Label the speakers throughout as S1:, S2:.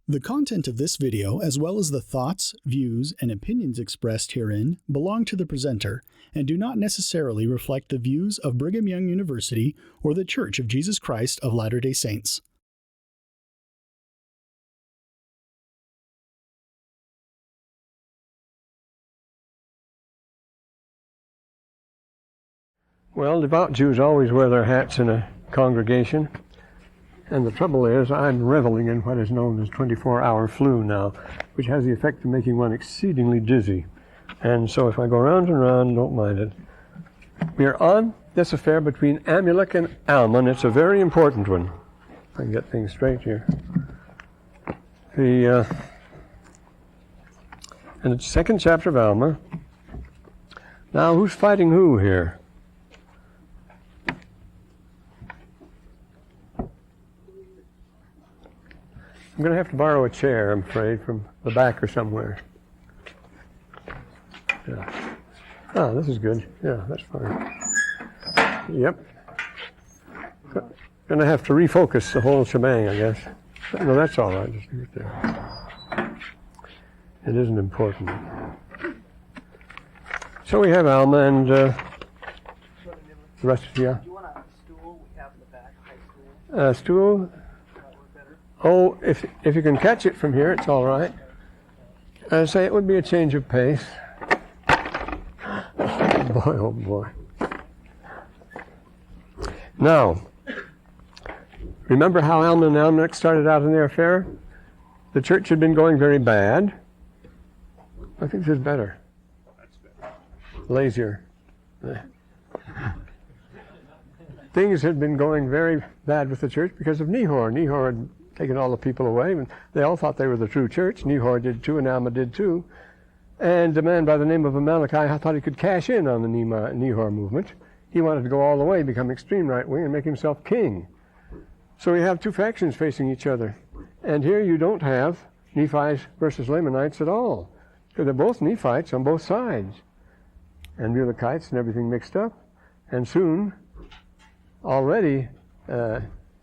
S1: The content of this video, as well as the thoughts, views, and opinions expressed herein, belong to the presenter and do not necessarily reflect the views of Brigham Young University or the Church of Jesus Christ of Latter-day Saints.
S2: Well, devout Jews always wear their hats in a congregation. And the trouble is, I'm reveling in what is known as 24-hour flu now, which has the effect of making one exceedingly dizzy. And so if I go round and round, don't mind it. We are on this affair between Amlici and Alma, and it's a very important one. If I can get things straight here. In the second chapter of Alma. Now, who's fighting who here? I'm going to have to borrow a chair, I'm afraid, from the back or somewhere. Yeah. Oh, this is good. Yeah, that's fine. Yep. Going to have to refocus the whole shebang, I guess. No, that's all right. Just leave it there. It isn't important. So we have Alma and the rest of you.
S3: Do you want a stool? We have in the back, a high stool.
S2: Stool? Oh, if you can catch it from here, it's all right. I say it would be a change of pace. Boy, oh boy. Now, remember how Alma and Amlici started out in their affair? The church had been going very bad. I think this is better. Lazier. Things had been going very bad with the church because of Nehor. Nehor had taken all the people away, and they all thought they were the true church. Nehor did too, and Alma did too. And a man by the name of Amalekite thought he could cash in on the Nehor movement. He wanted to go all the way, become extreme right-wing, and make himself king. So we have two factions facing each other. And here you don't have Nephites versus Lamanites at all, because they're both Nephites on both sides. And Amalekites and everything mixed up. And soon, already,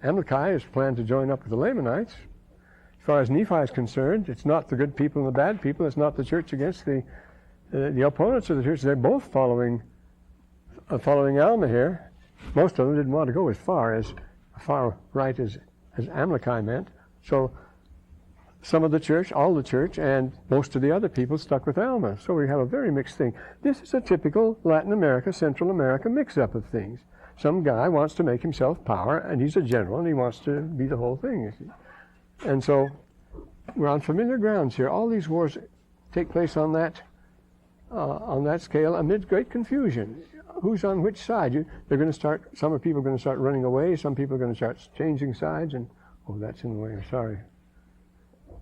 S2: Amalekite has planned to join up with the Lamanites. As far as Nephi is concerned, it's not the good people and the bad people. It's not the church against the opponents of the church. They're both following Alma here. Most of them didn't want to go as far right as Amalekite meant. So some of the church, all the church, and most of the other people stuck with Alma. So we have a very mixed thing. This is a typical Latin America, Central America mix-up of things. Some guy wants to make himself power, and he's a general, and he wants to be the whole thing, you see. And so we're on familiar grounds here. All these wars take place on that scale amid great confusion. Who's on which side? They're going to start. Some people are going to start running away. Some people are going to start changing sides. And oh, that's in the way. I'm sorry.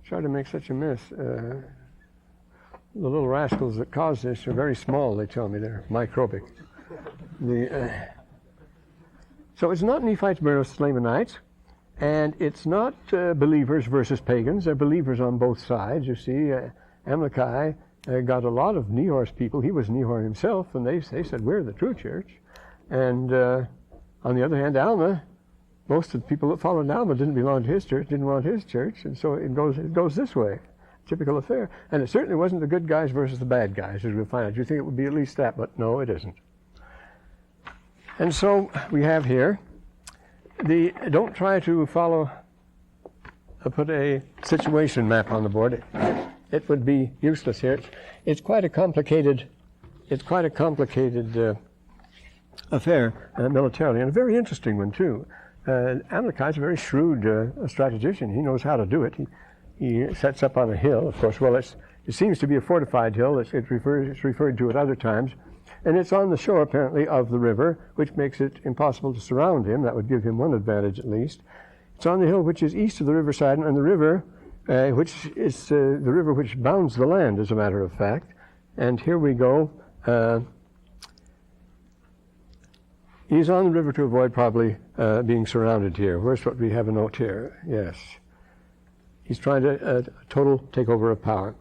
S2: Sorry to make such a mess. The little rascals that caused this are very small. They tell me they're microbic. So it's not Nephites versus Lamanites, and it's not believers versus pagans. They're believers on both sides. You see, Amalekite got a lot of Nehor's people. He was Nehor himself, and they said, we're the true church. And on the other hand, Alma, most of the people that followed Alma didn't belong to his church, didn't want his church, and so it goes this way. Typical affair. And it certainly wasn't the good guys versus the bad guys, as we'll find out. You think it would be at least that, but no, it isn't. And so we have here, don't try to put a situation map on the board. It would be useless here. It's quite a complicated affair militarily, and a very interesting one too. Amalekite's a very shrewd strategician. He knows how to do it. He sets up on a hill, of course. Well, it seems to be a fortified hill. It's referred to at other times. And it's on the shore, apparently, of the river, which makes it impossible to surround him. That would give him one advantage, at least. It's on the hill which is east of the riverside, and the river, which is the river which bounds the land, as a matter of fact. And here we go. He's on the river to avoid probably being surrounded here. Where's what we have a note here? Yes. He's trying to total takeover of power.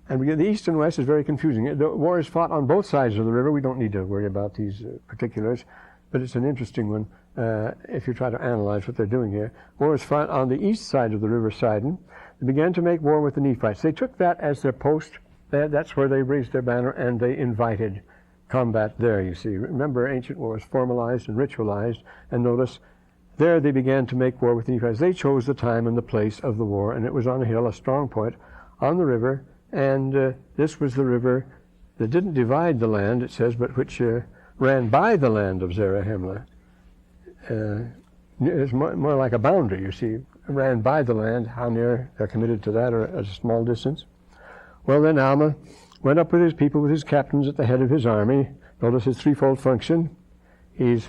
S2: And the east and west is very confusing. The war is fought on both sides of the river. We don't need to worry about these particulars, but it's an interesting one if you try to analyze what they're doing here. War is fought on the east side of the river Sidon. They began to make war with the Nephites. They took that as their post. That's where they raised their banner, and they invited combat there, you see. Remember, ancient war was formalized and ritualized, and notice, there they began to make war with the Nephites. They chose the time and the place of the war, and it was on a hill, a strong point, on the river, and this was the river that didn't divide the land, it says, but which ran by the land of Zarahemla. It's more like a boundary, you see. Ran by the land. How near they're committed to that, or a small distance. Well, then Alma went up with his people, with his captains at the head of his army. Notice his threefold function. He's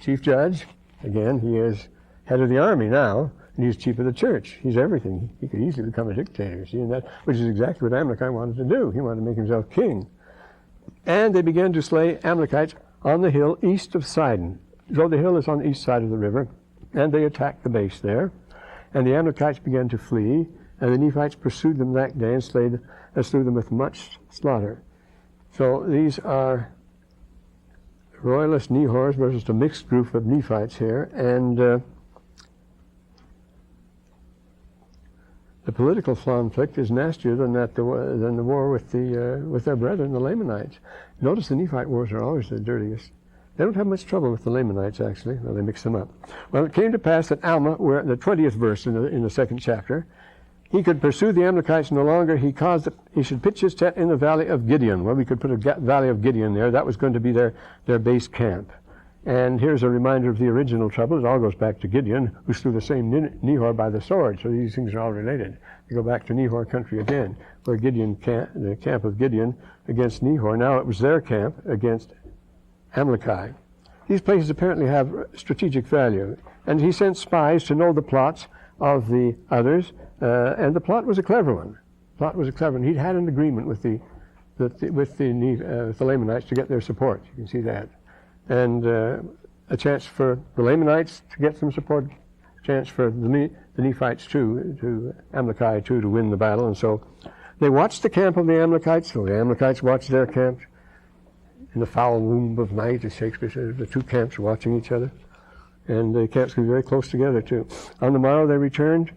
S2: chief judge. Again, he is head of the army now, and he's chief of the church. He's everything. He could easily become a dictator, you see, and that, which is exactly what Amalekite wanted to do. He wanted to make himself king. And they began to slay Amalekites on the hill east of Sidon. So the hill is on the east side of the river, and they attacked the base there. And the Amalekites began to flee, and the Nephites pursued them that day and slew them with much slaughter. So these are royalist Nehors versus a mixed group of Nephites here, and the political conflict is nastier than the war with their brethren, the Lamanites. Notice the Nephite wars are always the dirtiest. They don't have much trouble with the Lamanites, actually. Well, they mix them up. Well, it came to pass that Alma, we're at the 20th verse in the second chapter, he could pursue the Amalekites no longer. He caused that he should pitch his tent in the valley of Gideon. Well, we could put a valley of Gideon there. That was going to be their base camp. And here's a reminder of the original trouble. It all goes back to Gideon, who slew the same Nehor by the sword. So these things are all related. They go back to Nehor country again, where the camp of Gideon against Nehor. Now it was their camp against Amalekite. These places apparently have strategic value. And he sent spies to know the plots of the others, and the plot was a clever one. He'd had an agreement with the Lamanites to get their support. You can see that. And a chance for the Lamanites to get some support, a chance for the Nephites too, to Amalekite too, to win the battle. And so they watched the camp of the Amalekites, so the Amalekites watched their camp. In the foul womb of night, as Shakespeare says, the two camps were watching each other. And the camps were very close together too. On the morrow they returned to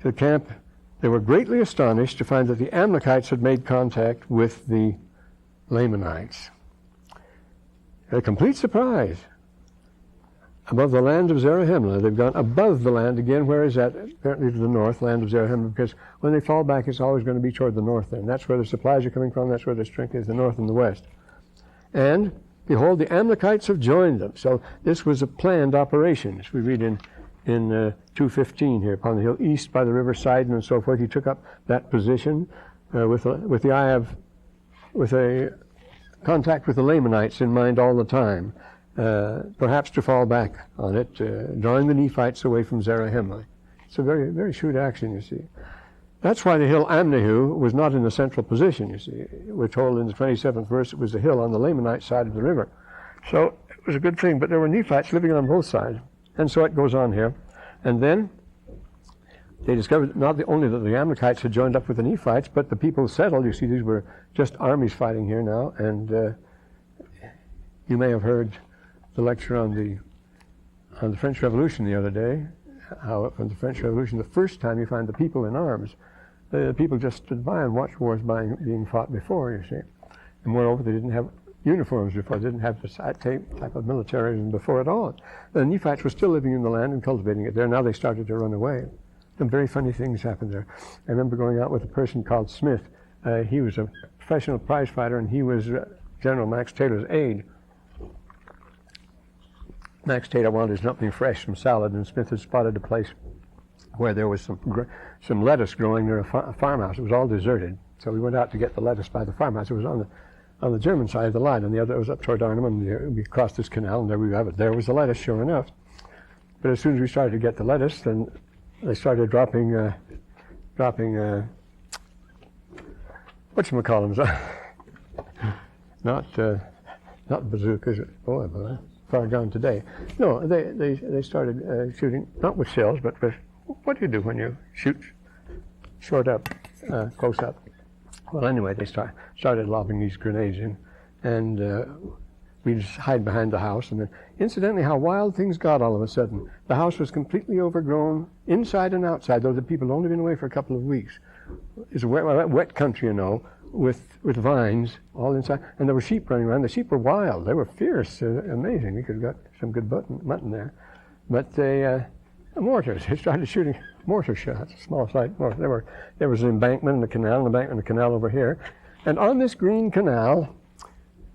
S2: the camp. They were greatly astonished to find that the Amalekites had made contact with the Lamanites. A complete surprise. Above the land of Zarahemla, they've gone above the land again. Where is that? Apparently to the north, land of Zarahemla, because when they fall back, it's always going to be toward the north then. That's where the supplies are coming from. That's where their strength is, the north and the west. And behold, the Amalekites have joined them. So this was a planned operation, as we read in 2:15 here, upon the hill east by the river Sidon and so forth. He took up that position with a contact with the Lamanites in mind all the time, perhaps to fall back on it, drawing the Nephites away from Zarahemla. It's a very, very shrewd action, you see. That's why the hill Amnihu was not in the central position, you see. We're told in the 27th verse it was the hill on the Lamanite side of the river. So it was a good thing, but there were Nephites living on both sides. And so it goes on here. And then they discovered not only that the Amalekites had joined up with the Nephites, but the people settled. You see, these were just armies fighting here now. And you may have heard the lecture on the French Revolution the other day, how from the French Revolution, the first time you find the people in arms. The people just stood by and watched wars being fought before, you see. And moreover, they didn't have uniforms before. They didn't have the type of militarism before at all. The Nephites were still living in the land and cultivating it there. Now they started to run away. Some very funny things happened there. I remember going out with a person called Smith. He was a professional prize fighter, and he was General Max Taylor's aide. Max Taylor wanted something fresh, some salad, and Smith had spotted a place where there was some lettuce growing near a farmhouse. It was all deserted. So we went out to get the lettuce by the farmhouse. It was on the German side of the line, and the other was up toward Arnhem, and we crossed this canal, and there we have it. There was the lettuce, sure enough. But as soon as we started to get the lettuce, then they started dropping whatchamacallums, not bazookas. Boy, far gone today. No, they started shooting, not with shells, but with, what do you do when you shoot short up, close up? Well, anyway, they started lobbing these grenades in, and we'd just hide behind the house. And then, incidentally, how wild things got all of a sudden. The house was completely overgrown, inside and outside, though the people had only been away for a couple of weeks. It's a wet country, you know, with vines all inside. And there were sheep running around. The sheep were wild. They were fierce, amazing. We could have got some good mutton there. But they, mortars, they started shooting mortar shots, small size mortar. There was an embankment and a canal, over here. And on this green canal,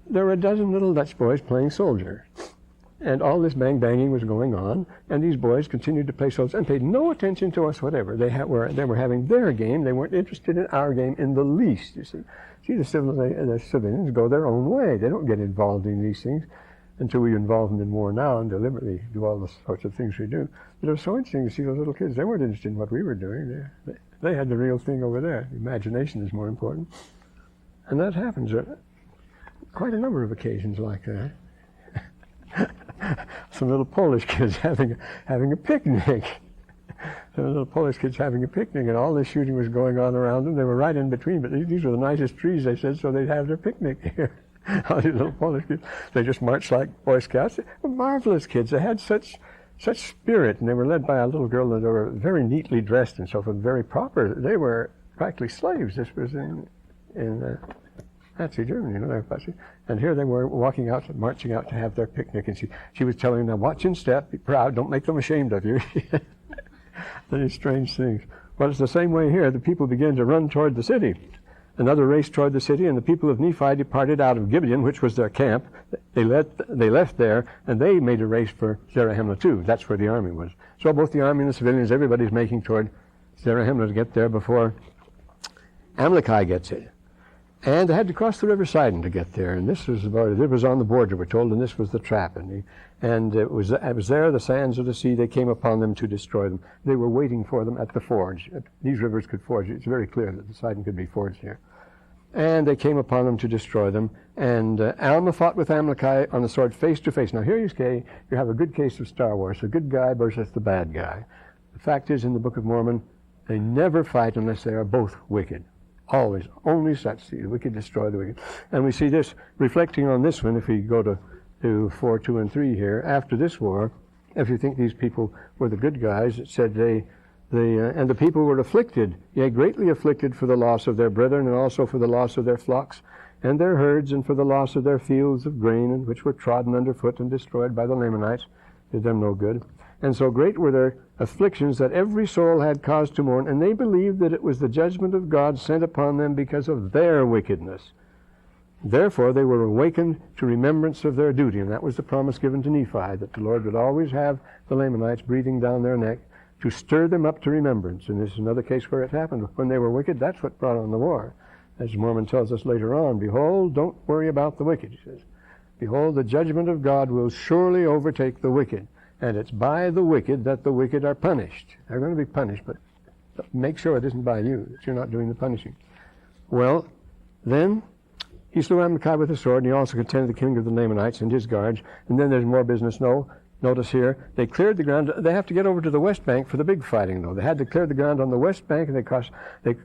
S2: there were a dozen little Dutch boys playing soldier. And all this banging was going on, and these boys continued to play soldier and paid no attention to us whatever. They were having their game. They weren't interested in our game in the least, you see. See, the civilians go their own way. They don't get involved in these things until we involve them in war now and deliberately do all the sorts of things we do. But it was so interesting to see those little kids. They weren't interested in what we were doing. They had the real thing over there. Imagination is more important. And that happens quite a number of occasions like that. Some little Polish kids having a picnic. Some little Polish kids having a picnic, and all this shooting was going on around them. They were right in between, but these were the nicest trees, they said, so they'd have their picnic here. All these little Polish kids, they just marched like Boy Scouts. They were marvelous kids. They had such spirit, and they were led by a little girl, and they were very neatly dressed and so forth, very proper. They were practically slaves. This was in Nazi Germany, you know. And here they were walking out, marching out to have their picnic, and she was telling them, watch in step, be proud, don't make them ashamed of you. These strange things. Well, it's the same way here. The people began to run toward the city. Another race toward the city, and the people of Nephi departed out of Gibeon, which was their camp. They left there, and they made a race for Zarahemla too. That's where the army was. So both the army and the civilians, everybody's making toward Zarahemla to get there before Amlici gets it. And they had to cross the river Sidon to get there, and this was it was on the border, we're told, and this was the trap. And it was there, the sands of the sea, they came upon them to destroy them. They were waiting for them at the forge. These rivers could forge. It's very clear that the Sidon could be forged here. And they came upon them to destroy them. And Alma fought with Amlici on the sword face to face. Now here you have a good case of Star Wars, the good guy versus the bad guy. The fact is, in the Book of Mormon, they never fight unless they are both wicked. Always. Only such. The wicked destroy the wicked. And we see this reflecting on this one, if we go to 4, 2, and 3 here. After this war, if you think these people were the good guys, it said and the people were afflicted, yea, greatly afflicted for the loss of their brethren, and also for the loss of their flocks and their herds, and for the loss of their fields of grain, and which were trodden underfoot and destroyed by the Lamanites, did them no good. And so great were their afflictions that every soul had cause to mourn, and they believed that it was the judgment of God sent upon them because of their wickedness. Therefore they were awakened to remembrance of their duty, and that was the promise given to Nephi, that the Lord would always have the Lamanites breathing down their neck to stir them up to remembrance. And this is another case where it happened. When they were wicked, that's what brought on the war. As Mormon tells us later on, behold, don't worry about the wicked, he says. Behold, the judgment of God will surely overtake the wicked, and it's by the wicked that the wicked are punished. They're going to be punished, but make sure it isn't by you, that you're not doing the punishing. Well, then he slew Amlici with a sword, and he also contended the king of the Lamanites and his guards. And then there's more business. Notice here, they cleared the ground. They have to get over to the west bank for the big fighting, though. They had to clear the ground on the west bank, and they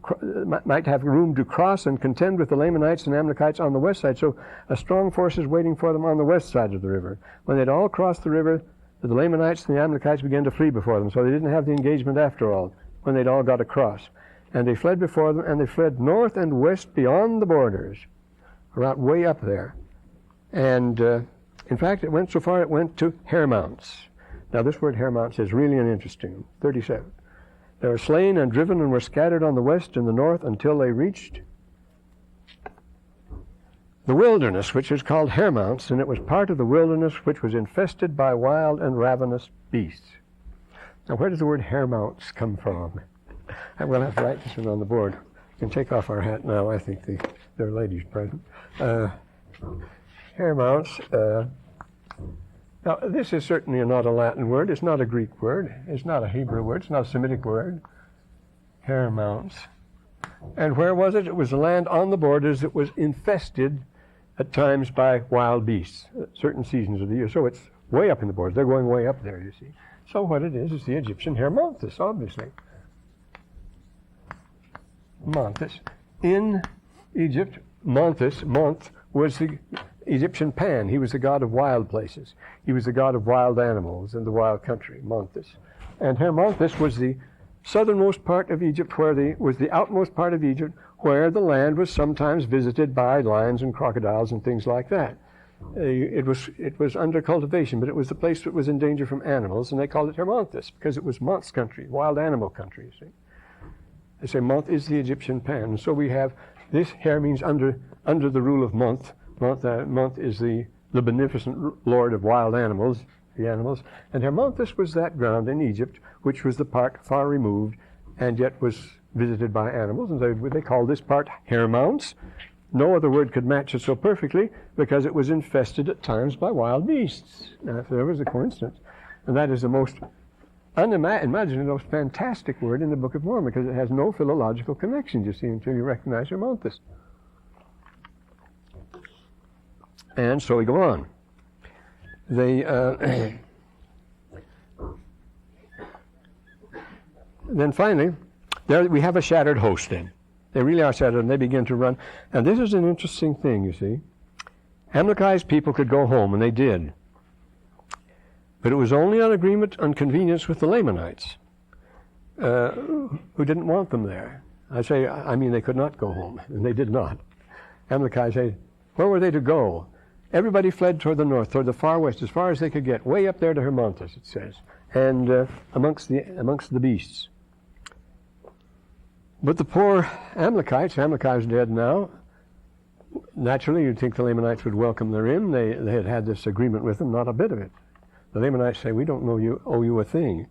S2: might have room to cross and contend with the Lamanites and Amalekites on the west side. So a strong force is waiting for them on the west side of the river. When they'd all crossed the river, the Lamanites and the Amalekites began to flee before them, so they didn't have the engagement after all, when they'd all got across. And they fled before them, and they fled north and west beyond the borders, right way up there. And in fact, it went so far, it went to hair mounts. Now this word hair mounts is really an interesting, 37. They were slain and driven and were scattered on the west and the north until they reached the wilderness, which is called hair mounts, and it was part of the wilderness which was infested by wild and ravenous beasts. Now where does the word hair mounts come from? I'm going to have to write this one on the board. We can take off our hat now. I think there are ladies present. Hair mounts. Now, this is certainly not a Latin word. It's not a Greek word. It's not a Hebrew word. It's not a Semitic word. Hair mounts. And where was it? It was a land on the borders that was infested at times by wild beasts, certain seasons of the year. So it's way up in the borders. They're going way up there, you see. So what it is the Egyptian hair monthus, obviously. Monthus. In Egypt, month was Egyptian Pan. He was the god of wild places. He was the god of wild animals and the wild country, Monthus. And Hermonthis was the southernmost part of Egypt, was the outmost part of Egypt, where the land was sometimes visited by lions and crocodiles and things like that. It was under cultivation, but it was the place that was in danger from animals, and they called it Hermonthis because it was Month's country, wild animal country, you see. They say Month is the Egyptian Pan. And so we have, this Her means under the rule of Month. Month is the beneficent lord of wild animals, the animals. And Hermonthis was that ground in Egypt, which was the part far removed, and yet was visited by animals. And they called this part Hermounts. No other word could match it so perfectly because it was infested at times by wild beasts. Now, if there was a coincidence. And that is the most unimaginable, most fantastic word in the Book of Mormon because it has no philological connection, you see, until you recognize Hermonthis. And so we go on. Then finally, there we have a shattered host then. They really are shattered, and they begin to run. And this is an interesting thing, you see. Amlici's people could go home, and they did. But it was only on agreement, on convenience with the Lamanites, who didn't want them there. I mean they could not go home, and they did not. Amlici said, where were they to go? Everybody fled toward the north, toward the far west, as far as they could get, way up there to Hermonthis, it says, and amongst the beasts. But the poor Amlici is dead now. Naturally, you'd think the Lamanites would welcome them in. They had had this agreement with them, not a bit of it. The Lamanites say, we don't owe you a thing.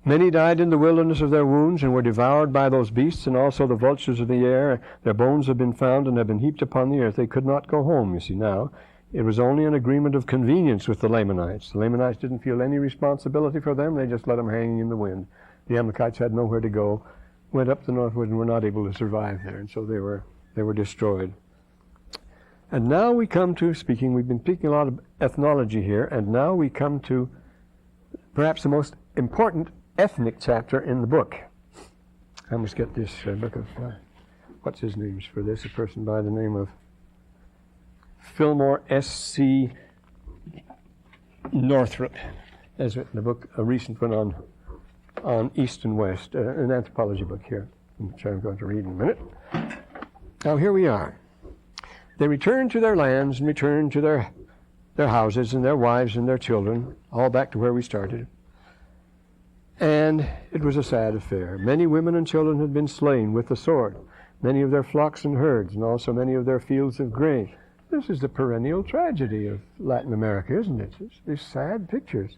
S2: Many died in the wilderness of their wounds and were devoured by those beasts, and also the vultures of the air. Their bones have been found and have been heaped upon the earth. They could not go home, you see, now. It was only an agreement of convenience with the Lamanites. The Lamanites didn't feel any responsibility for them. They just let them hanging in the wind. The Amalekites had nowhere to go, went up the northward and were not able to survive there, and so they were destroyed. And now we come to we've been speaking a lot of ethnology here, and now we come to perhaps the most important ethnic chapter in the book. I must get this book of, what's his name for this? A person by the name of Fillmore S.C. Northrop has written a book, a recent one on East and West, an anthropology book here, which I'm going to read in a minute. Now here we are. They returned to their lands and returned to their houses and their wives and their children, all back to where we started. And it was a sad affair. Many women and children had been slain with the sword, many of their flocks and herds, and also many of their fields of grain. This is the perennial tragedy of Latin America, isn't it? It's these sad pictures.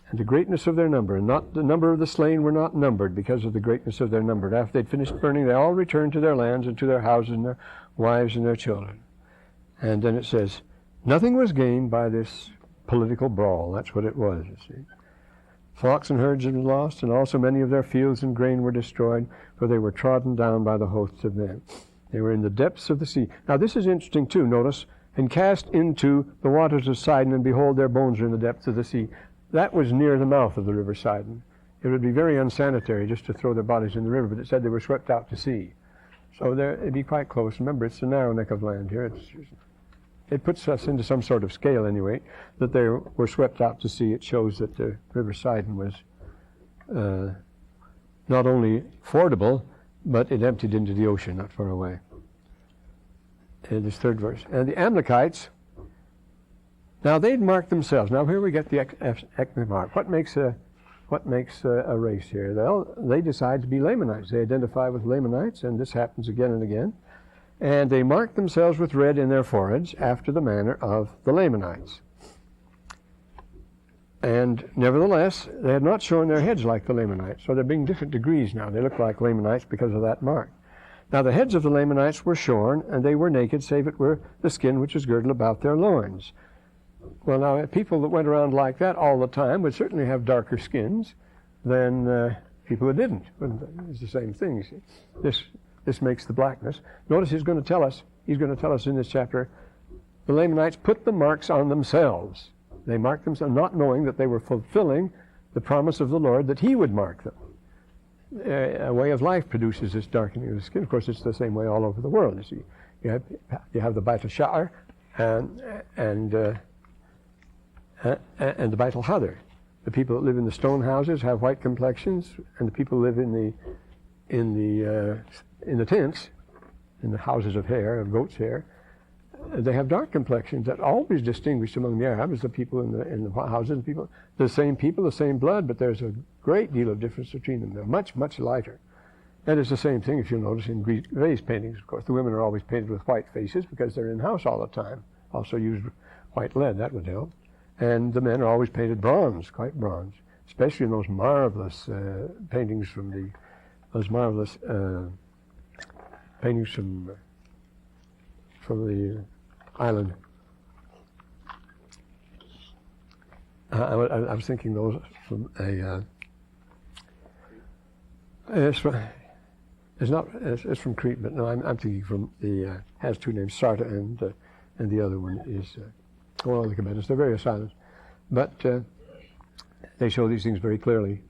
S2: And the greatness of their number, and not the number of the slain were not numbered because of the greatness of their number. And after they'd finished burning, they all returned to their lands and to their houses and their wives and their children. And then it says, nothing was gained by this political brawl. That's what it was, you see. Flocks and herds had been lost, and also many of their fields and grain were destroyed, for they were trodden down by the hosts of men. They were in the depths of the sea. Now this is interesting too, notice, and cast into the waters of Sidon, and behold, their bones are in the depths of the sea. That was near the mouth of the river Sidon. It would be very unsanitary just to throw their bodies in the river, but it said they were swept out to sea. So it'd be quite close. Remember, it's a narrow neck of land here. It puts us into some sort of scale, anyway, that they were swept out to sea. It shows that the river Sidon was not only fordable, but it emptied into the ocean not far away. In this third verse. And the Amalekites, now they'd marked themselves. Now here we get the ethnic mark. What makes a race here? Well, they decide to be Lamanites. They identify with Lamanites, and this happens again and again. And they mark themselves with red in their foreheads after the manner of the Lamanites. And nevertheless, they had not shown their heads like the Lamanites, so they're being different degrees now. They look like Lamanites because of that mark. Now the heads of the Lamanites were shorn, and they were naked, save it were the skin which was girdled about their loins. Well, now, people that went around like that all the time would certainly have darker skins than people who didn't. It's the same thing, you see. This makes the blackness. Notice he's going to tell us in this chapter, the Lamanites put the marks on themselves. They marked themselves, not knowing that they were fulfilling the promise of the Lord that he would mark them. A way of life produces this darkening of the skin. Of course, it's the same way all over the world, you see. You have the Beitel Sha'ar and the Beitel Hadar. The people that live in the stone houses have white complexions, and the people who live in the tents, in the houses of hair, of goat's hair, they have dark complexions. That always distinguished among the Arabs, the people in the houses, the same people, the same blood, but there's a great deal of difference between them. They're much, much lighter. And it's the same thing, if you'll notice, in Greek vase paintings. Of course, the women are always painted with white faces because they're in the house all the time. Also use white lead, that would help. And the men are always painted bronze, quite bronze, especially in those marvelous paintings from the island. I was thinking those from it's from Crete, but no, I'm thinking from the has two names, Sarta and the other one is Lycomedes. They're various islands, but they show these things very clearly.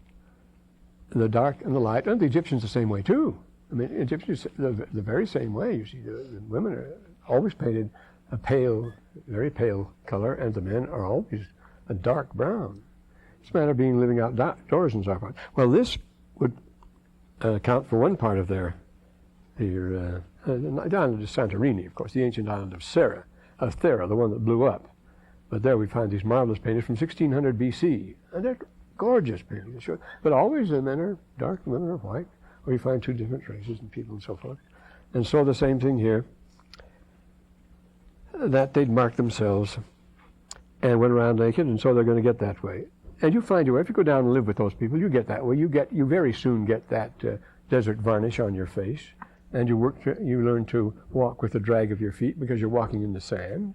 S2: The dark and the light, and the Egyptians the same way too. I mean, Egyptians the very same way. You see, the women are always painted a pale, very pale color, and the men are always a dark brown. It's a matter of living outdoors and so forth. Well, this would account for one part of their the island of Santorini, of course, the ancient island of Thera, the one that blew up. But there we find these marvelous paintings from 1600 BC, and they're gorgeous paintings. But always the men are dark, the women are white, or you find two different races and people and so forth. And so the same thing here, that they'd mark themselves and went around naked, and so they're going to get that way. And you find your way, if you go down and live with those people, you get that way. You very soon get that desert varnish on your face, and you learn to walk with the drag of your feet because you're walking in the sand,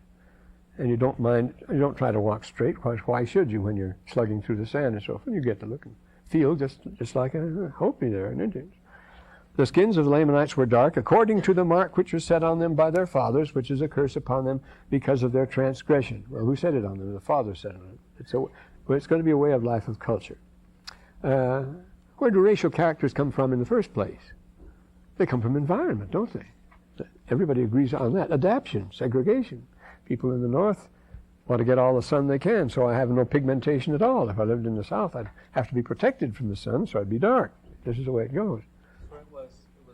S2: and you don't try to walk straight. Why should you when you're slugging through the sand and so forth? You get to look and feel just like a Hopi there in Indians. The skins of the Lamanites were dark, according to the mark which was set on them by their fathers, which is a curse upon them because of their transgression. Well, who set it on them? The fathers set it on them. It's going to be a way of life of culture. Where do racial characters come from in the first place? They come from environment, don't they? Everybody agrees on that. Adaptation, segregation. People in the north want to get all the sun they can, so I have no pigmentation at all. If I lived in the south, I'd have to be protected from the sun, so I'd be dark. This is the way it goes.
S3: So it was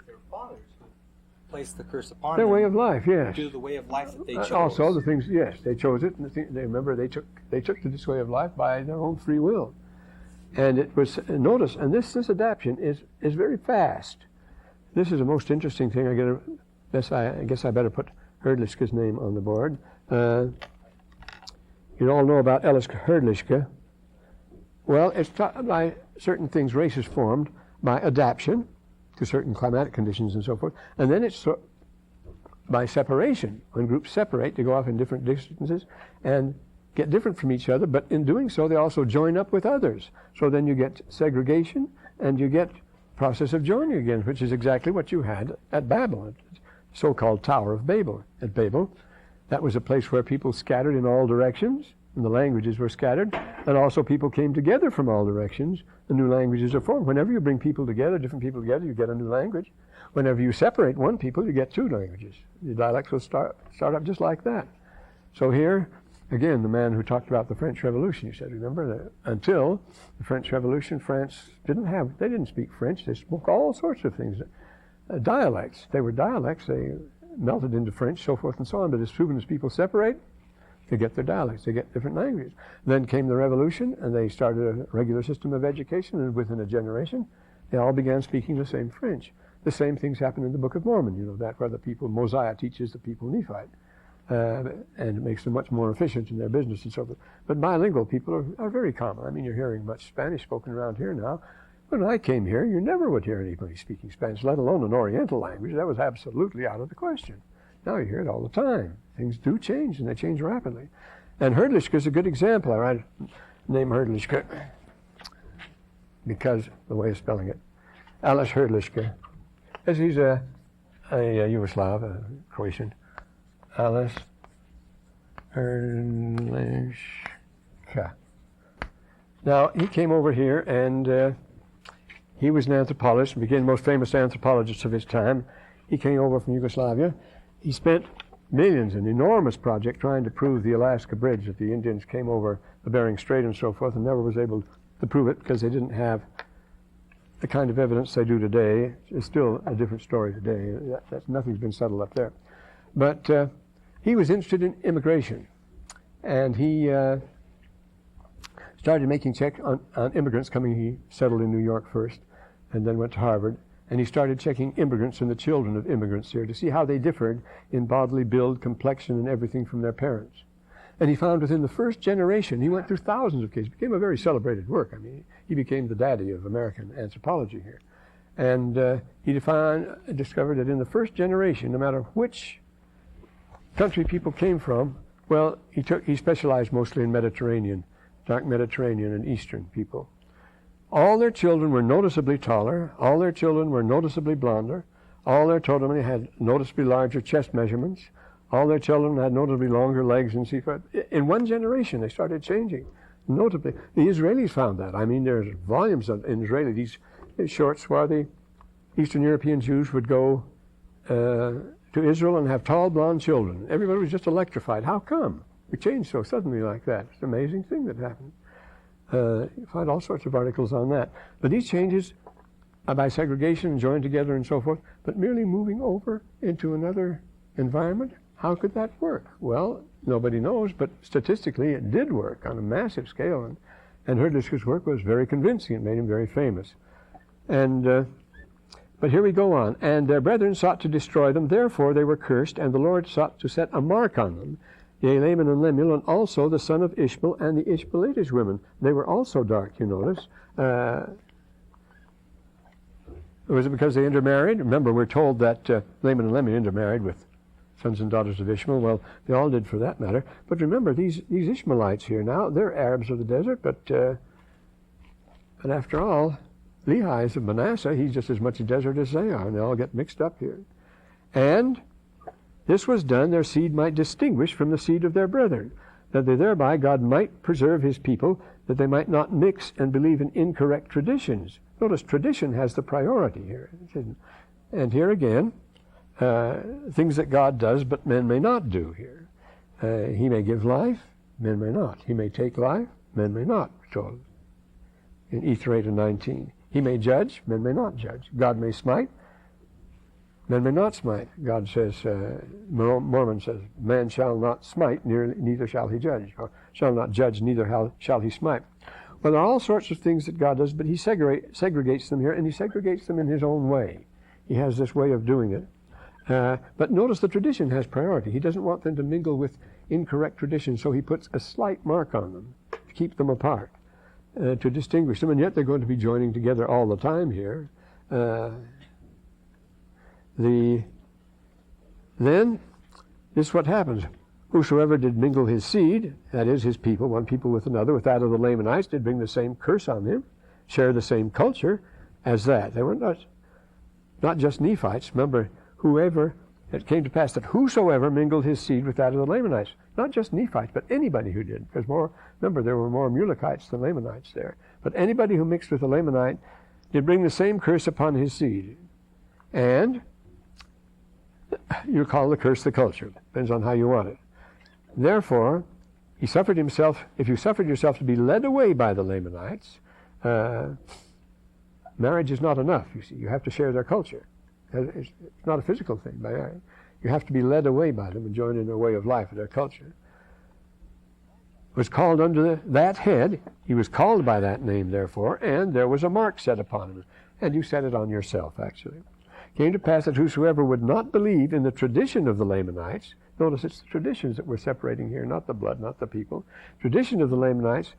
S3: their fathers who placed the curse upon
S2: their
S3: them.
S2: way of life, yes.
S3: Due to the way of life that they chose.
S2: Also, the things, yes, they chose it, and they took to this way of life by their own free will. And it was, notice, and this adaptation is very fast. This is the most interesting thing. I guess I better put Herdlischke's name on the board. You all know about Ellis Herdlischke. Well, it's taught by certain things, races formed by adaptation to certain climatic conditions and so forth, and then it's by separation. When groups separate, they go off in different distances and get different from each other, but in doing so, they also join up with others. So then you get segregation, and you get process of joining again, which is exactly what you had at Babel, so-called Tower of Babel. At Babel, that was a place where people scattered in all directions, and the languages were scattered, and also people came together from all directions, and new languages are formed. Whenever you bring people together, different people together, you get a new language. Whenever you separate one people, you get two languages. The dialects will start up just like that. So here, again, the man who talked about the French Revolution, you said, remember that until the French Revolution, France they didn't speak French, they spoke all sorts of things. Dialects, they were dialects, they melted into French, so forth and so on, but as soon as people separate, they get their dialects, they get different languages. Then came the Revolution, and they started a regular system of education, and within a generation, they all began speaking the same French. The same things happen in the Book of Mormon, you know, that where the people, Mosiah teaches the people Nephite. And it makes them much more efficient in their business and so forth. But bilingual people are very common. I mean, you're hearing much Spanish spoken around here now. When I came here, you never would hear anybody speaking Spanish, let alone an Oriental language. That was absolutely out of the question. Now you hear it all the time. Things do change, and they change rapidly. And Herdlischke is a good example. I write name Herdlischke because the way of spelling it. Alice Herdlischke. As he's a Yugoslav, a Croatian. Alice Herdlischke. Now, he came over here, and he was an anthropologist, became the most famous anthropologist of his time. He came over from Yugoslavia, he spent millions, an enormous project trying to prove the Alaska Bridge, that the Indians came over the Bering Strait and so forth and never was able to prove it because they didn't have the kind of evidence they do today. It's still a different story today. Nothing's been settled up there. But he was interested in immigration, and he started making checks on immigrants coming. He settled in New York first and then went to Harvard, and he started checking immigrants and the children of immigrants here to see how they differed in bodily build, complexion, and everything from their parents. And he found within the first generation, he went through thousands of cases. It became a very celebrated work. I mean, he became the daddy of American anthropology here. And he discovered that in the first generation, no matter which country people came from, well, he specialized mostly in Mediterranean, dark Mediterranean and Eastern people. All their children were noticeably taller. All their children were noticeably blonder. All their children had noticeably larger chest measurements. All their children had notably longer legs and so forth. In one generation, they started changing, notably. The Israelis found that. I mean, there's volumes in Israeli, these shorts where the Eastern European Jews would go to Israel and have tall, blonde children. Everybody was just electrified. How come? We changed so suddenly like that. It's an amazing thing that happened. You find all sorts of articles on that. But these changes by segregation and joined together and so forth, but merely moving over into another environment, how could that work? Well, nobody knows, but statistically it did work on a massive scale, and Herdlich's work was very convincing. It made him very famous. And but here we go on. And their brethren sought to destroy them, therefore they were cursed, and the Lord sought to set a mark on them. Yea, Laman and Lemuel, and also the son of Ishmael and the Ishmaelitish women. They were also dark, you notice. Was it because they intermarried? Remember, we're told that Laman and Lemuel intermarried with sons and daughters of Ishmael. Well, they all did for that matter. But remember, these Ishmaelites here now, they're Arabs of the desert, but after all, Lehi is of Manasseh. He's just as much a desert as they are, and they all get mixed up here. And this was done, their seed might distinguish from the seed of their brethren, that they thereby God might preserve his people, that they might not mix and believe in incorrect traditions. Notice tradition has the priority here. And here again, things that God does, but men may not do here. He may give life, men may not. He may take life, men may not, we're told in Ether 8 and 19. He may judge, men may not judge. God may smite, men may not smite. God says, Mormon says, man shall not smite, neither shall he judge, or shall not judge, neither shall he smite. Well, there are all sorts of things that God does, but he segregates them here, and he segregates them in his own way. He has this way of doing it. But notice the tradition has priority. He doesn't want them to mingle with incorrect traditions, so he puts a slight mark on them to keep them apart, to distinguish them, and yet they're going to be joining together all the time here. Then, this is what happens. Whosoever did mingle his seed, that is his people, one people with another, with that of the Lamanites, did bring the same curse on him, share the same culture as that. They were not just Nephites. Remember, it came to pass that whosoever mingled his seed with that of the Lamanites. Not just Nephites, but anybody who did. Because remember, there were more Mulekites than Lamanites there. But anybody who mixed with a Lamanite did bring the same curse upon his seed. And you call the curse the culture. Depends on how you want it. Therefore, he suffered himself, if you suffered yourself to be led away by the Lamanites, marriage is not enough, you see. You have to share their culture. It's not a physical thing. You have to be led away by them and join in their way of life and their culture. Was called under that head. He was called by that name, therefore, and there was a mark set upon him. And you set it on yourself, actually. Came to pass that whosoever would not believe in the tradition of the Lamanites, notice it's the traditions that we're separating here, not the blood, not the people, tradition of the Lamanites,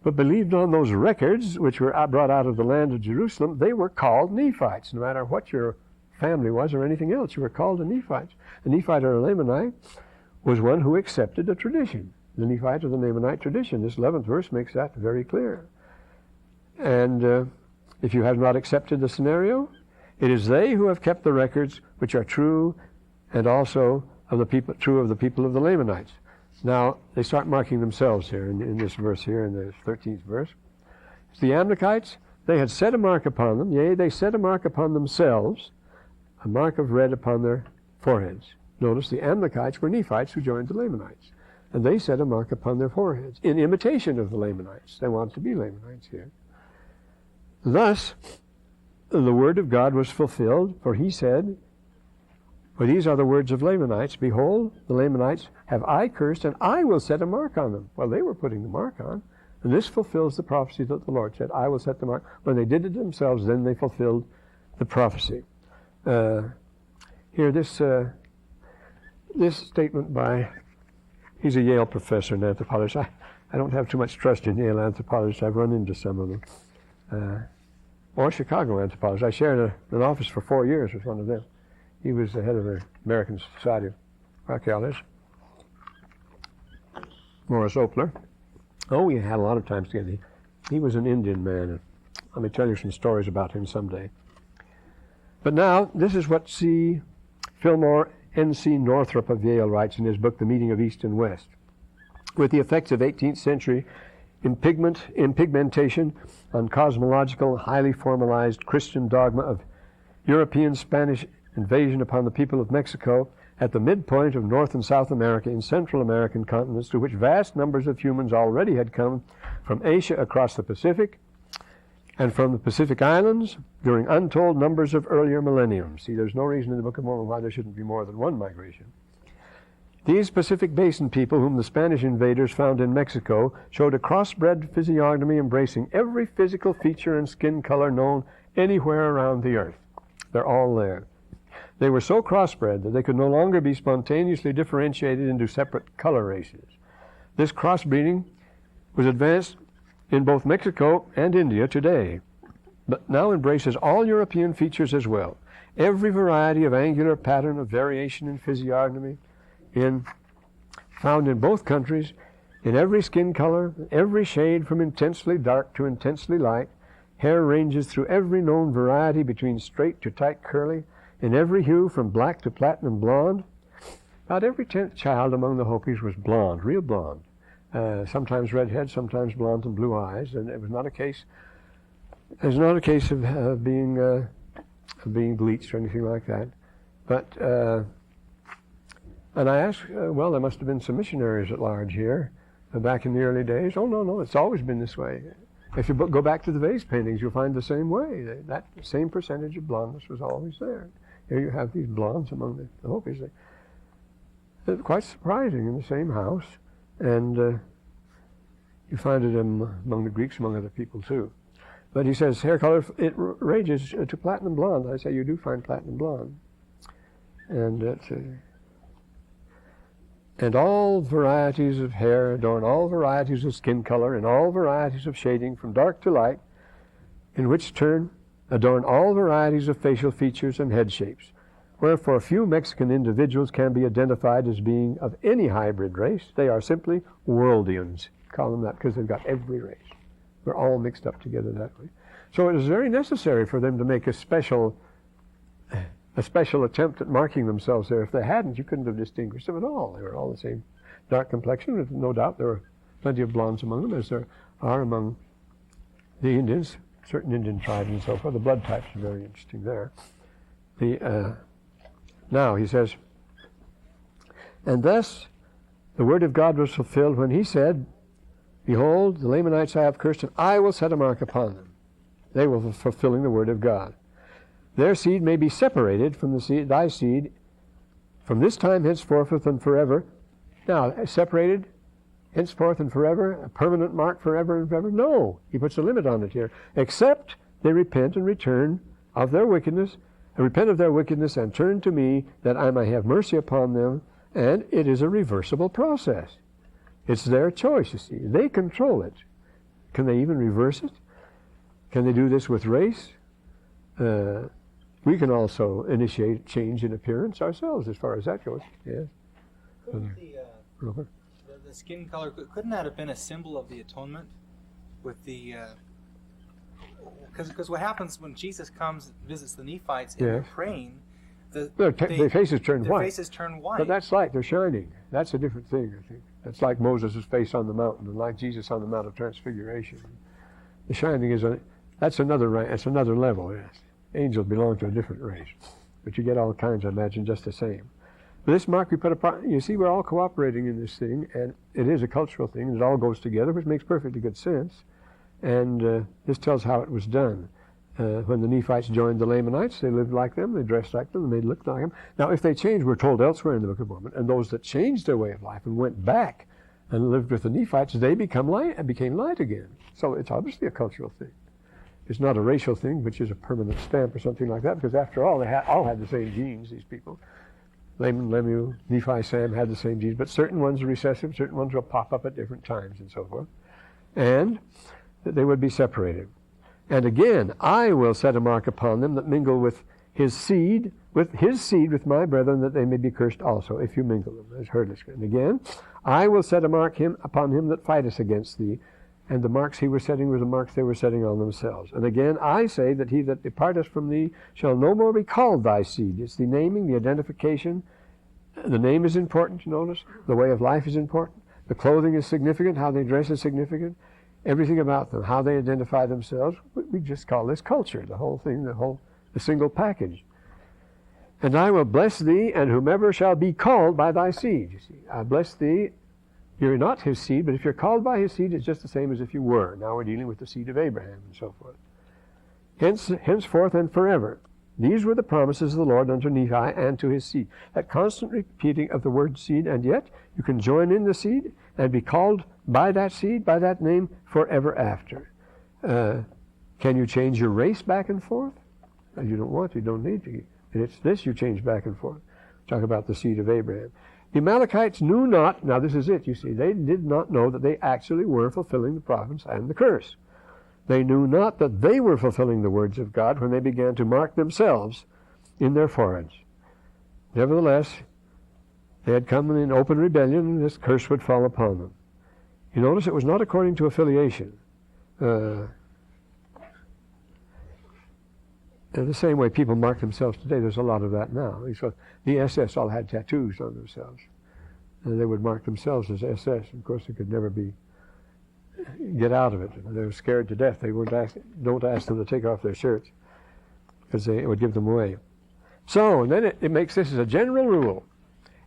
S2: but believed on those records which were brought out of the land of Jerusalem, they were called Nephites. No matter what your family was or anything else, you were called a Nephite. A Nephite or a Lamanite was one who accepted a tradition, the Nephite or the Lamanite tradition. This 11th verse makes that very clear. And if you have not accepted the scenario, it is they who have kept the records which are true, and also of the people, true of the people of the Lamanites. Now, they start marking themselves here in this verse here, in the 13th verse. It's the Amalekites, they had set a mark upon them, yea, they set a mark upon themselves, a mark of red upon their foreheads. Notice the Amalekites were Nephites who joined the Lamanites. And they set a mark upon their foreheads in imitation of the Lamanites. They wanted to be Lamanites here. Thus, the word of God was fulfilled, for he said, for these are the words of Lamanites, behold, the Lamanites have I cursed, and I will set a mark on them. Well, they were putting the mark on. And this fulfills the prophecy that the Lord said, I will set the mark. When they did it themselves, then they fulfilled the prophecy. Here, this statement by, he's a Yale professor and anthropologist. I don't have too much trust in Yale anthropologists. I've run into some of them. Or Chicago anthropologists. I shared an office for 4 years with one of them. He was the head of the American Society of Archaeologists. Morris Opler. Oh, we had a lot of times together. He was an Indian man. And let me tell you some stories about him someday. But now, this is what C. Fillmore N.C. Northrop of Yale writes in his book, The Meeting of East and West. With the effects of 18th century impigmentation on cosmological, highly formalized Christian dogma of European Spanish invasion upon the people of Mexico at the midpoint of North and South America in Central American continents, to which vast numbers of humans already had come from Asia across the Pacific and from the Pacific Islands during untold numbers of earlier millenniums. See, there's no reason in the Book of Mormon why there shouldn't be more than one migration. These Pacific Basin people, whom the Spanish invaders found in Mexico, showed a crossbred physiognomy embracing every physical feature and skin color known anywhere around the earth. They're all there. They were so crossbred that they could no longer be spontaneously differentiated into separate color races. This crossbreeding was advanced in both Mexico and India today, but now embraces all European features as well. Every variety of angular pattern of variation in physiognomy found in both countries, in every skin color, every shade from intensely dark to intensely light. Hair ranges through every known variety between straight to tight curly, in every hue from black to platinum blonde. About every 10th child among the Hopis was blonde, real blonde. Sometimes redhead, sometimes blonde and blue eyes, and it was not a case. It was not a case of being bleached or anything like that. But and I asked, well, there must have been some missionaries at large here back in the early days. Oh no, it's always been this way. If you go back to the vase paintings, you'll find the same way. That same percentage of blondness was always there. Here you have these blondes among the Hopis. They're quite surprising in the same house. And you find it among the Greeks, among other people too. But he says, hair color, it ranges to platinum blonde. I say, you do find platinum blonde. And all varieties of hair adorn all varieties of skin color and all varieties of shading from dark to light, in which turn adorn all varieties of facial features and head shapes. Wherefore few Mexican individuals can be identified as being of any hybrid race. They are simply worldians. Call them that because they've got every race. We're all mixed up together that way. So it was very necessary for them to make a special attempt at marking themselves there. If they hadn't, you couldn't have distinguished them at all. They were all the same dark complexion. No doubt there were plenty of blondes among them, as there are among the Indians, certain Indian tribes and so forth. The blood types are very interesting there. Now, he says, and thus the word of God was fulfilled when he said, behold, the Lamanites I have cursed, and I will set a mark upon them. They were fulfilling the word of God. Their seed may be separated from the seed, thy seed, from this time henceforth and forever. Now, separated henceforth and forever, a permanent mark forever and forever? No, he puts a limit on it here. Except they repent and return of their wickedness, repent of their wickedness and turn to me, that I may have mercy upon them. And it is a reversible process. It's their choice, you see. They control it. Can they even reverse it? Can they do this with race? We can also initiate change in appearance ourselves, as far as that goes. Yes.
S3: The skin color, couldn't that have been a symbol of the atonement? With the because what happens when Jesus comes and visits the Nephites and they're praying,
S2: their faces turn white.
S3: Their faces turn white.
S2: But that's light. They're shining. That's a different thing, I think. That's like Moses' face on the mountain, and like Jesus on the Mount of Transfiguration. The shining is that's another level. Yes. Angels belong to a different race, but you get all kinds, I imagine, just the same. This mark we put upon, you see, we're all cooperating in this thing, and it is a cultural thing. It all goes together, which makes perfectly good sense. And this tells how it was done. When the Nephites joined the Lamanites, they lived like them, they dressed like them, and they looked like them. Now, if they changed, we're told elsewhere in the Book of Mormon, and those that changed their way of life and went back and lived with the Nephites, they became light again. So it's obviously a cultural thing. It's not a racial thing, which is a permanent stamp or something like that, because after all, they all had the same genes, these people. Laman, Lemuel, Nephi, Sam had the same genes, but certain ones are recessive, certain ones will pop up at different times and so forth. And that they would be separated. And again, I will set a mark upon them that mingle with his seed, with my brethren, that they may be cursed also, if you mingle them. As heard. And again, I will set a mark upon him that fighteth against thee. And the marks he was setting were the marks they were setting on themselves. And again, I say that he that departeth from thee shall no more be called thy seed. It's the naming, the identification. The name is important, you notice. The way of life is important. The clothing is significant. How they dress is significant. Everything about them, how they identify themselves, we just call this culture, the whole thing, the single package. And I will bless thee, and whomever shall be called by thy seed. You see, I bless thee. You're not his seed, but if you're called by his seed, it's just the same as if you were. Now we're dealing with the seed of Abraham and so forth. Henceforth and forever. These were the promises of the Lord unto Nephi and to his seed. That constant repeating of the word seed, and yet you can join in the seed and be called by that seed, by that name, forever after. Can you change your race back and forth? You don't want to, you don't need to. And it's this you change back and forth. Talk about the seed of Abraham. The Amalekites knew not, now this is it, you see, they did not know that they actually were fulfilling the prophets and the curse. They knew not that they were fulfilling the words of God when they began to mark themselves in their foreheads. Nevertheless, they had come in open rebellion, and this curse would fall upon them. You notice it was not according to affiliation. The same way people mark themselves today, there's a lot of that now. So the SS all had tattoos on themselves. And they would mark themselves as SS. Of course, they could never get out of it. They were scared to death. They don't ask them to take off their shirts, because it would give them away. So, and then it makes this as a general rule.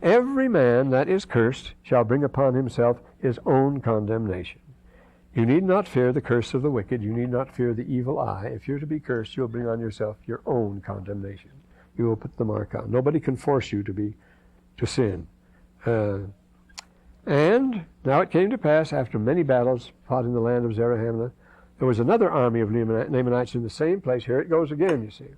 S2: Every man that is cursed shall bring upon himself his own condemnation. You need not fear the curse of the wicked. You need not fear the evil eye. If you're to be cursed, you'll bring on yourself your own condemnation. You will put the mark on. Nobody can force you to sin. And now it came to pass, after many battles fought in the land of Zarahemla, there was another army of Lamanites in the same place. Here it goes again, you see.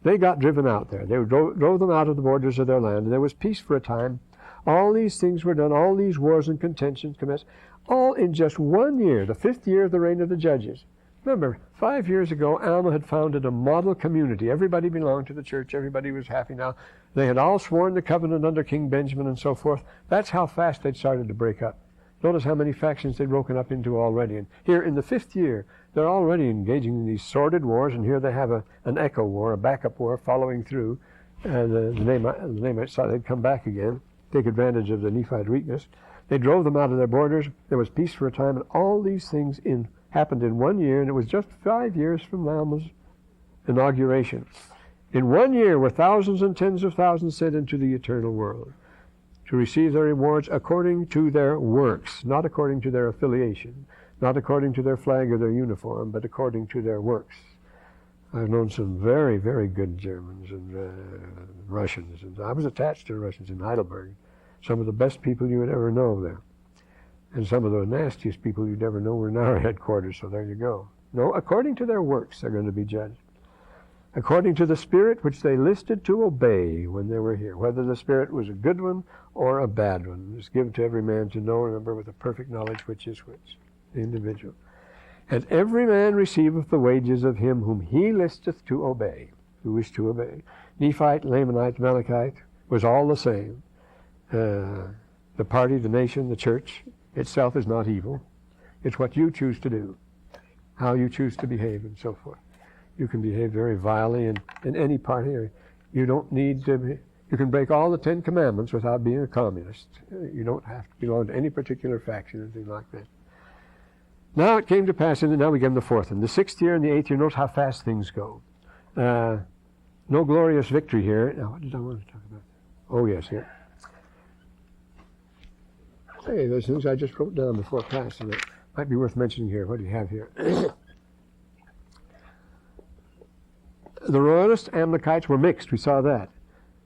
S2: They got driven out there. They drove them out of the borders of their land, and there was peace for a time. All these things were done, all these wars and contentions commenced, all in just 1 year, the 5th year of the reign of the judges. Remember, 5 years ago, Alma had founded a model community. Everybody belonged to the church. Everybody was happy now. They had all sworn the covenant under King Benjamin and so forth. That's how fast they'd started to break up. Notice how many factions they'd broken up into already. And here in the 5th year, they're already engaging in these sordid wars, and here they have an echo war, a backup war following through. The Lamanites thought they'd come back again, take advantage of the Nephite weakness. They drove them out of their borders. There was peace for a time, and all these things happened in 1 year, and it was just 5 years from Alma's inauguration. In 1 year were thousands and tens of thousands sent into the eternal world to receive their rewards according to their works, not according to their affiliation, not according to their flag or their uniform, but according to their works. I've known some very, very good Germans and Russians, and I was attached to Russians in Heidelberg. Some of the best people you would ever know there. And some of the nastiest people you'd ever know were in our headquarters, so there you go. No, according to their works they're going to be judged. According to the spirit which they listed to obey when they were here, whether the spirit was a good one or a bad one. It's given to every man to know, remember, with a perfect knowledge which is which, the individual. And every man receiveth the wages of him whom he listeth to obey, who is to obey. Nephite, Lamanite, Amalekite was all the same. The party, the nation, the church itself is not evil. It's what you choose to do, how you choose to behave, and so forth. You can behave very vilely in any party. You don't need to be, you can break all the 10 Commandments without being a communist. You don't have to belong to any particular faction or anything like that. Now it came to pass, and now we get in the 4th one. The 6th year and the 8th year, notice how fast things go. No glorious victory here. Now, what did I want to talk about? Oh, yes, here. Hey, those things I just wrote down before class, and it might be worth mentioning here. What do you have here? The Royalist Amalekites were mixed. We saw that.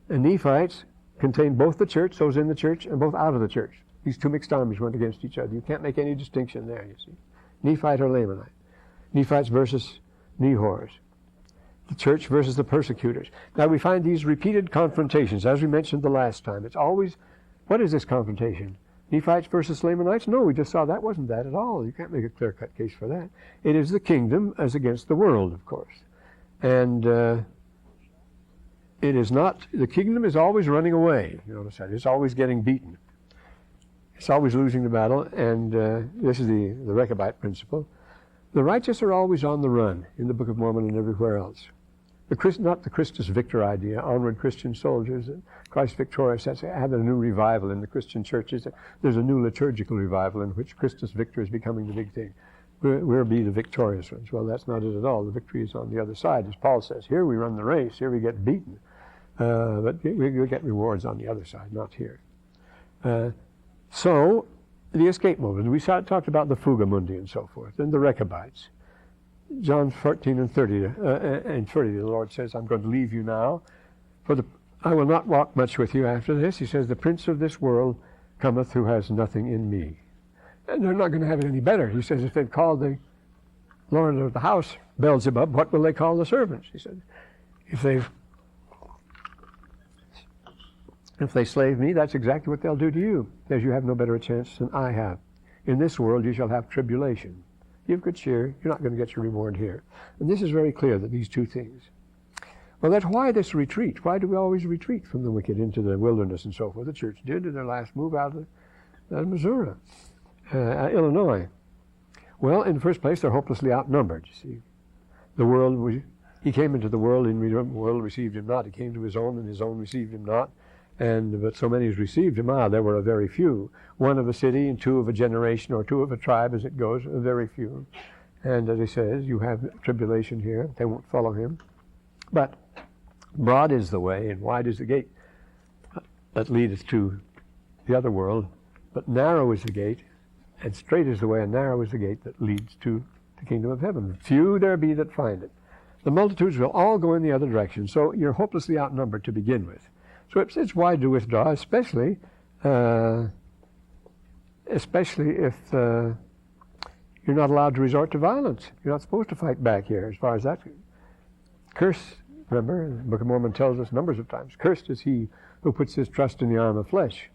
S2: And Nephites contained both the church, those in the church, and both out of the church. These two mixed armies went against each other. You can't make any distinction there, you see. Nephite or Lamanite. Nephites versus Nehors. The church versus the persecutors. Now we find these repeated confrontations, as we mentioned the last time. It's always, what is this confrontation? Nephites versus Lamanites? No, we just saw that wasn't that at all. You can't make a clear-cut case for that. It is the kingdom as against the world, of course. And it is not, the kingdom is always running away. You notice that. It's always getting beaten. It's always losing the battle, and this is the Rechabite principle. The righteous are always on the run in the Book of Mormon and everywhere else. Not the Christus Victor idea, onward Christian soldiers, Christ victorious. That's had a new revival in the Christian churches. There's a new liturgical revival in which Christus Victor is becoming the big thing. We'll be the victorious ones. Well, that's not it at all. The victory is on the other side. As Paul says, here we run the race, here we get beaten. But we get rewards on the other side, not here. So, the escape movement. We talked about the Fuga Mundi and so forth, and the Rechabites. John 14 and 30, the Lord says, I'm going to leave you now, I will not walk much with you after this. He says, the prince of this world cometh who has nothing in me. And they're not going to have it any better. He says, if they've called the Lord of the house Beelzebub, what will they call the servants? He said, if they slave me, that's exactly what they'll do to you. As you have no better a chance than I have. In this world you shall have tribulation. You have good cheer, you're not going to get your reward here. And this is very clear that these two things. Well, that's why this retreat. Why do we always retreat from the wicked into the wilderness and so forth? The church did in their last move out of Missouri, Illinois. Well, in the first place, they're hopelessly outnumbered, you see. He came into the world, and the world received him not. He came to his own, and his own received him not. But so many as received him, there were a very few. One of a city and two of a generation, or two of a tribe as it goes, a very few. And as he says, you have tribulation here. They won't follow him. But broad is the way and wide is the gate that leadeth to the other world. But narrow is the gate, and straight is the way, and narrow is the gate that leads to the kingdom of heaven. Few there be that find it. The multitudes will all go in the other direction. So you're hopelessly outnumbered to begin with. So it's wise to withdraw, especially if you're not allowed to resort to violence. You're not supposed to fight back here, as far as that. Cursed, remember, the Book of Mormon tells us numbers of times, cursed is he who puts his trust in the arm of flesh,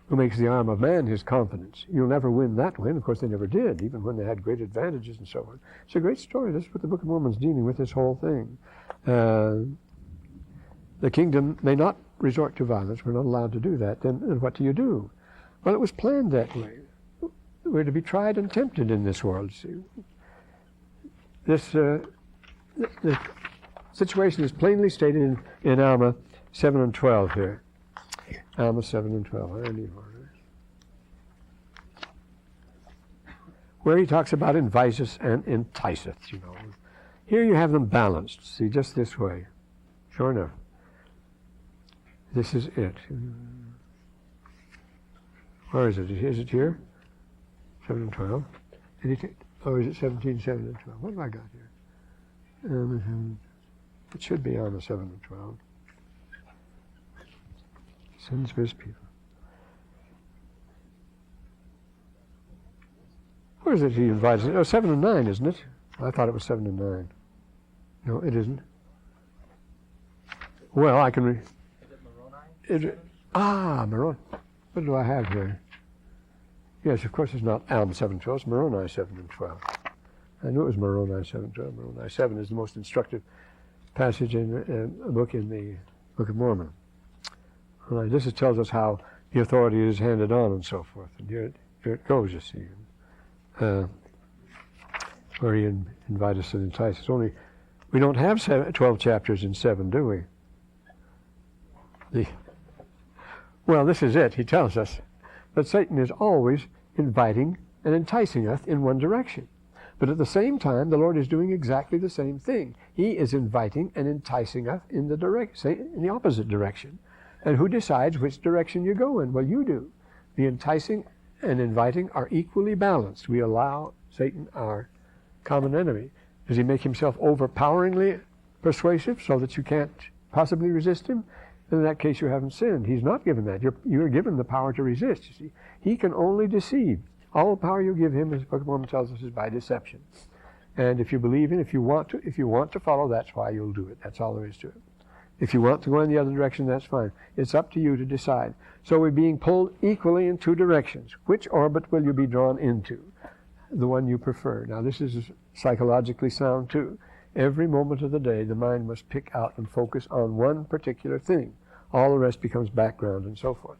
S2: who makes the arm of man his confidence. You'll never win that win. Of course, they never did, even when they had great advantages and so on. It's a great story. That's what the Book of Mormon's dealing with, this whole thing. The kingdom may not resort to violence. We're not allowed to do that. Then what do you do? Well, it was planned that way. We're to be tried and tempted in this world. See, the situation is plainly stated in Alma 7 and 12 here. Alma 7 and 12. Where he talks about invices and enticeth, you know. Here you have them balanced. See, just this way. Sure enough. This is it. Where is it? Is it here? 7 and 12. Or is it 17, 7 and 12? What have I got here? It should be on the 7 and 12. Sins for his people. Where is it he invites? Oh, 7 and 9, isn't it? I thought it was 7 and 9. No, it isn't. Well, I can Moroni. What do I have here? Yes, of course it's not Alma 7 12, it's Moroni 7 and 12. I knew it was Moroni 7 12. Moroni 7 is the most instructive passage in a book in the Book of Mormon. Right, this tells us how the authority is handed on and so forth. And here it goes, you see. Where he invites us and entices us. Only, we don't have 12 chapters in 7, do we? Well, this is it. He tells us that Satan is always inviting and enticing us in one direction. But at the same time, the Lord is doing exactly the same thing. He is inviting and enticing us in the opposite direction. And who decides which direction you go in? Well, you do. The enticing and inviting are equally balanced. We allow Satan, our common enemy. Does he make himself overpoweringly persuasive so that you can't possibly resist him? In that case, you haven't sinned. He's not given that. You're given the power to resist, you see. He can only deceive. All the power you give him, as the Book of Mormon tells us, is by deception. And if you believe in, if you want to follow, that's why you'll do it. That's all there is to it. If you want to go in the other direction, that's fine. It's up to you to decide. So we're being pulled equally in two directions. Which orbit will you be drawn into? The one you prefer. Now, this is psychologically sound, too. Every moment of the day, the mind must pick out and focus on one particular thing. All the rest becomes background and so forth.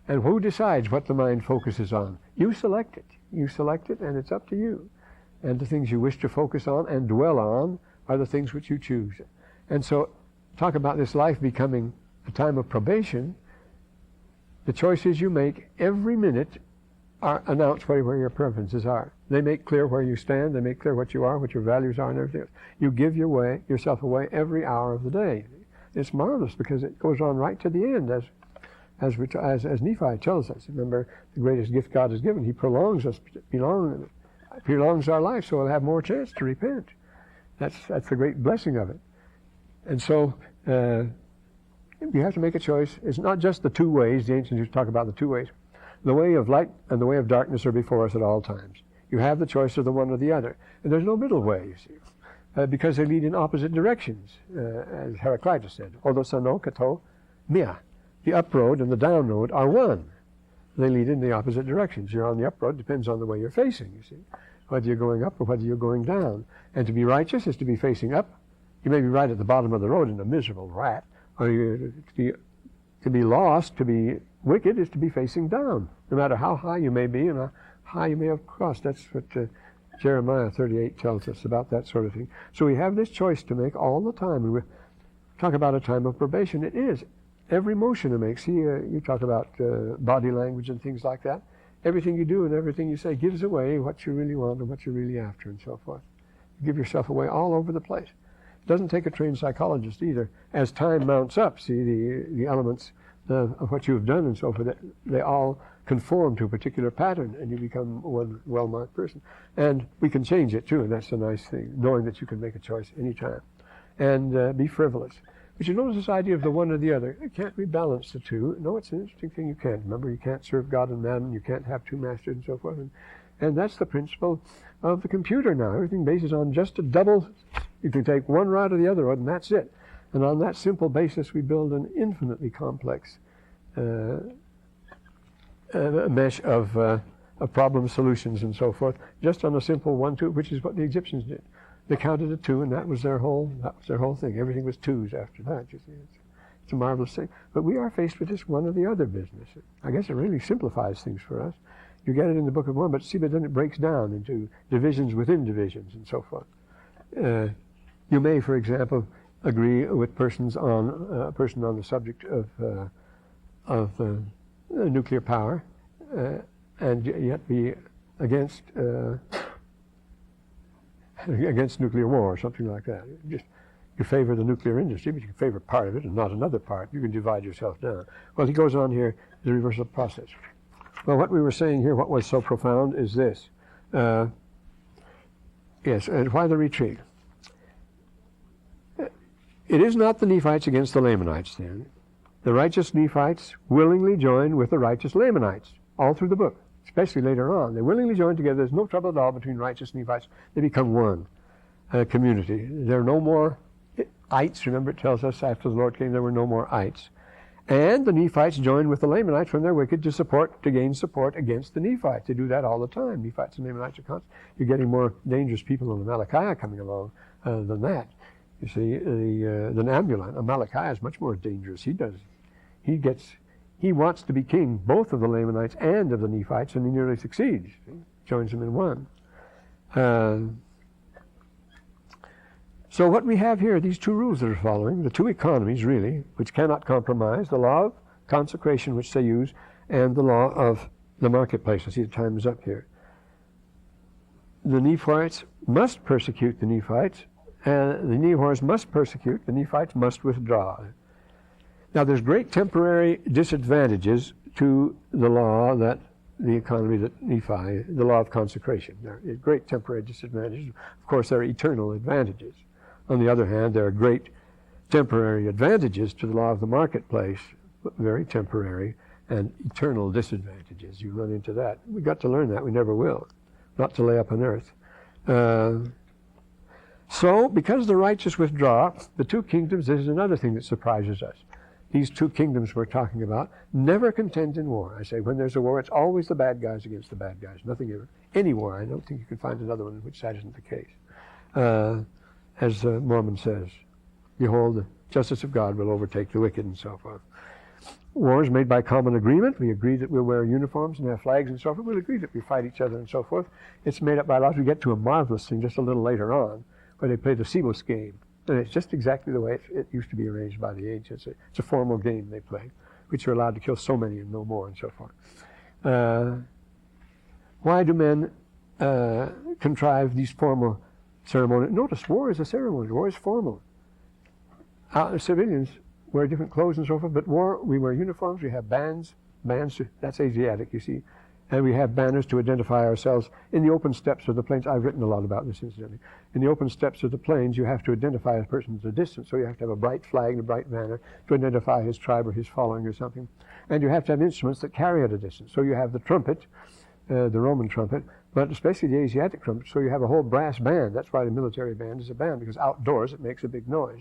S2: And who decides what the mind focuses on? You select it. You select it, and it's up to you. And the things you wish to focus on and dwell on are the things which you choose. And so, talk about this life becoming a time of probation. The choices you make every minute announce where your preferences are. They make clear where you stand. They make clear what you are, what your values are, and everything else. You give yourself away every hour of the day. It's marvelous because it goes on right to the end, as Nephi tells us. Remember, the greatest gift God has given. He prolongs our life, so we'll have more chance to repent. That's the great blessing of it. And so you have to make a choice. It's not just the two ways. The ancients used to talk about the two ways. The way of light and the way of darkness are before us at all times. You have the choice of the one or the other. And there's no middle way, you see, because they lead in opposite directions, as Heraclitus said. Odosano kato mia. The up road and the down road are one. They lead in the opposite directions. You're on the up road, depends on the way you're facing, you see, whether you're going up or whether you're going down. And to be righteous is to be facing up. You may be right at the bottom of the road in a miserable rat, or to be lost, to be wicked, is to be facing down, no matter how high you may be and how high you may have crossed. That's what Jeremiah 38 tells us about that sort of thing. So we have this choice to make all the time. And we talk about a time of probation. It is. Every motion you make. See, you talk about body language and things like that. Everything you do and everything you say gives away what you really want and what you're really after and so forth. You give yourself away all over the place. It doesn't take a trained psychologist either. As time mounts up, see, the elements of what you have done and so forth, they all conform to a particular pattern, and you become one well-marked person. And we can change it, too, and that's a nice thing, knowing that you can make a choice anytime. And be frivolous. But you notice this idea of the one or the other. It can't rebalance the two. No, it's an interesting thing you can't. Remember, you can't serve God and mammon, you can't have two masters and so forth. And that's the principle of the computer now. Everything bases on just a double. You can take one route or the other road, and that's it. And on that simple basis, we build an infinitely complex mesh of problem solutions and so forth, just on a simple 1, 2, which is what the Egyptians did. They counted to 2, and that was their whole thing. Everything was 2s after that. You see, it's a marvelous thing. But we are faced with this one or the other business. I guess it really simplifies things for us. You get it in the Book of Mormon, but see, but then it breaks down into divisions within divisions and so forth. You may, for example, agree with persons on a person on the subject of nuclear power, and yet be against nuclear war or something like that. You favor the nuclear industry, but you can favor part of it and not another part. You can divide yourself down. Well, he goes on here, the reversal process. Well, what we were saying here, what was so profound, is this. Yes, and why the retreat? It is not the Nephites against the Lamanites, then. The righteous Nephites willingly join with the righteous Lamanites, all through the book, especially later on. They willingly join together. There's no trouble at all between righteous Nephites. They become one community. There are no more ites. Remember, it tells us after the Lord came, there were no more ites. And the Nephites join with the Lamanites when they're wicked to gain support against the Nephites. They do that all the time. Nephites and Lamanites are constant. You're getting more dangerous people than Amalickiah coming along than that. You see, than Amulon. Amalickiah is much more dangerous. He wants to be king both of the Lamanites and of the Nephites, and he nearly succeeds. He joins them in one. So what we have here, these two rules that are following, the two economies, really, which cannot compromise, the law of consecration, which they use, and the law of the marketplace. I see the time is up here. The Nephites must persecute the Nephites, and the Nehors must persecute, the Nephites must withdraw. Now, there's great temporary disadvantages to the law that the economy that Nephi, the law of consecration. There are great temporary disadvantages. Of course, there are eternal advantages. On the other hand, there are great temporary advantages to the law of the marketplace, but very temporary, and eternal disadvantages. You run into that. We've got to learn that. We never will. Not to lay up on earth. So, because the righteous withdraw, the two kingdoms, this is another thing that surprises us. These two kingdoms we're talking about never contend in war. I say when there's a war, it's always the bad guys against the bad guys. Nothing ever. Any war, I don't think you can find another one in which that isn't the case. As Mormon says, behold, the justice of God will overtake the wicked and so forth. Wars made by common agreement. We agree that we'll wear uniforms and have flags and so forth. We'll agree that we fight each other and so forth. It's made up by laws. We get to a marvelous thing just a little later on, where they play the Sibos game. And it's just exactly the way it used to be arranged by the ancients. It's a formal game they play, which are allowed to kill so many and no more and so forth. Why do men contrive these formal ceremonies? Notice, war is a ceremony. War is formal. Civilians wear different clothes and so forth, but war, we wear uniforms, we have bands, that's Asiatic, you see, and we have banners to identify ourselves. In the open steppes of the plains, I've written a lot about this incidentally, in the open steppes of the plains, you have to identify a person at a distance, so you have to have a bright flag and a bright banner to identify his tribe or his following or something. And you have to have instruments that carry at a distance, so you have the trumpet, the Roman trumpet, but especially the Asiatic trumpet, so you have a whole brass band. That's why the military band is a band, because outdoors it makes a big noise.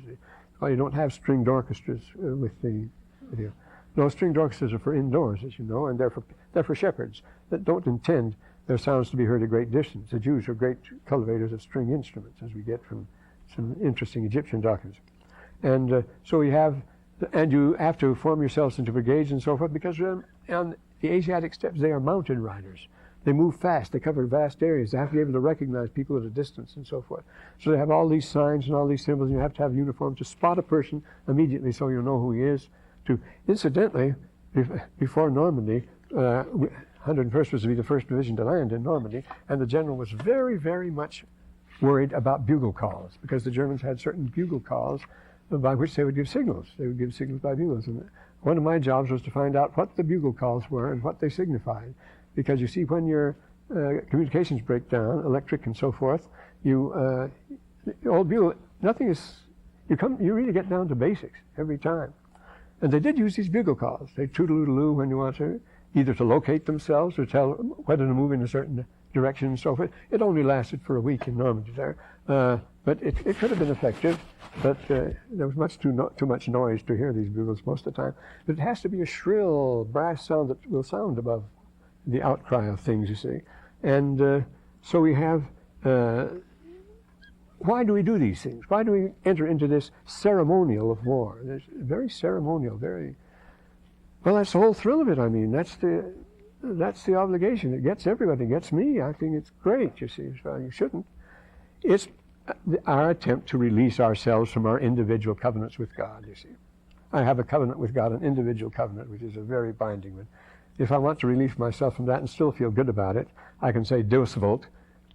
S2: Well, you don't have stringed orchestras with the. No, stringed orchestras are for indoors, as you know, and they're for shepherds that don't intend their sounds to be heard at great distance. The Jews are great cultivators of string instruments, as we get from some interesting Egyptian documents. And so you have, and you have to form yourselves into brigades and so forth, because on the Asiatic steppes they are mountain riders. They move fast. They cover vast areas. They have to be able to recognize people at a distance and so forth. So they have all these signs and all these symbols, and you have to have uniform to spot a person immediately so you know who he is. Incidentally, before Normandy, 101st was to be the first division to land in Normandy, and the general was very, very much worried about bugle calls, because the Germans had certain bugle calls by which they would give signals. They would give signals by bugles. And one of my jobs was to find out what the bugle calls were and what they signified. Because you see, when your communications break down, electric and so forth, the old bugle, nothing is, you really get down to basics every time. And they did use these bugle calls. They toodle-oodle-oo when you want to, either to locate themselves or tell whether to move in a certain direction and so forth. It only lasted for a week in Normandy there. But it could have been effective, but there was too much noise to hear these bugles most of the time. But it has to be a shrill brass sound that will sound above the outcry of things, you see. And so we have, why do we do these things? Why do we enter into this ceremonial of war? It's very ceremonial, very, well, that's the whole thrill of it. I mean, that's the obligation. It gets everybody. It gets me. I think it's great, you see. So you shouldn't. It's our attempt to release ourselves from our individual covenants with God, you see. I have a covenant with God, an individual covenant, which is a very binding one. If I want to release myself from that and still feel good about it, I can say, Deus vult,